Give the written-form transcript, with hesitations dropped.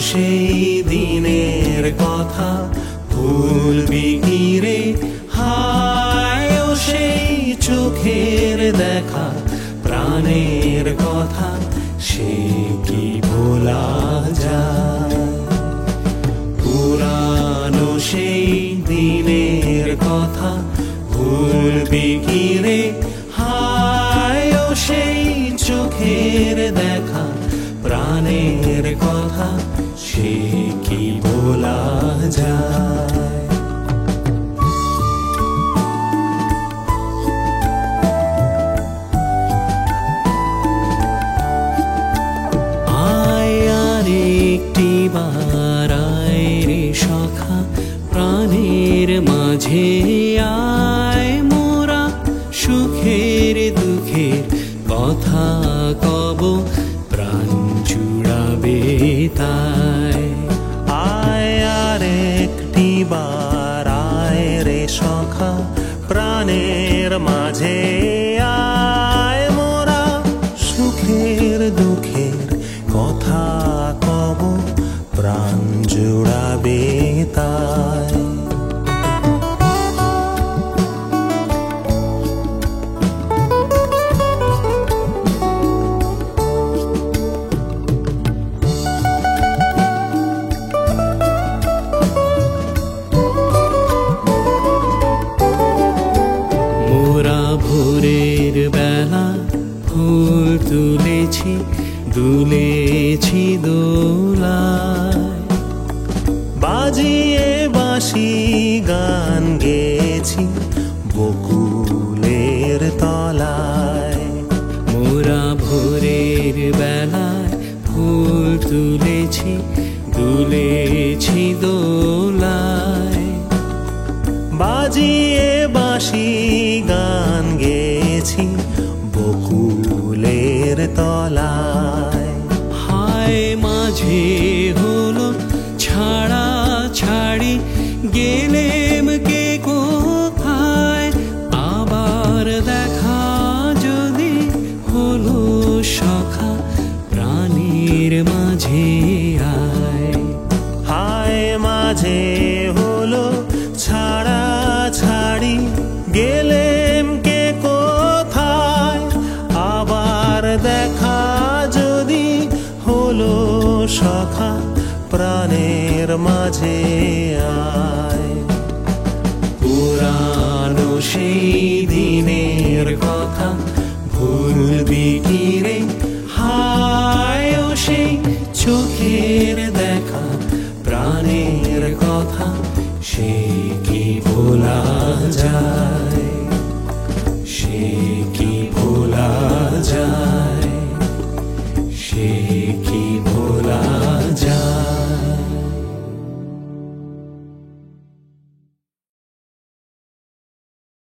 সেই দিনের কথা ভুলবি কি রে? হায় ও সেই চোখের দেখা, প্রাণের কথা সে কি ভোলা যায়? পুরানো সেই দিনের কথা ভুলবি কি রে? হায় ও সেই চোখের দেখা, প্রাণের কথা সে কি ভোলা যায়? আয় আর একটি বার আয় রে সখা, প্রাণের মাঝে আয় মোরা সুখের দুঃখের কথা কব, প্রাণ জুড়াবে তাই। আয় আর একটি বার আয় রে সখা, প্রাণের মাঝে আয় মোরা সুখের দুঃখের কথা কব, প্রাণ জুড়াবে তাই। ভোরের বেলা ফুল তুলেছি, দুলেছি দোলায়, বাজিয়ে বাঁশি গান গেয়েছি বকুলের তলায়। মোরা ভোরের বেলায় ফুল তুলেছি, দুলেছি দোলায়, বাজিয়ে বাঁশি গান গেয়েছি বকুলের তলায়। হায় মাঝে হলো ছাড়া ছাড়ি, গেলেম কে কোথায়, আবার দেখা যদি হলো সখা, প্রাণীর মাঝে আয়। হায় মাঝে হলো ছাড়া ছাড়ি, গেলেম কে কোথায়, আবার দেখা যদি হলো সখা, প্রাণের মাঝে আয়। পুরানো সেই দিনের কথা ভুলবি কি রে? হায় ও সেই চোখের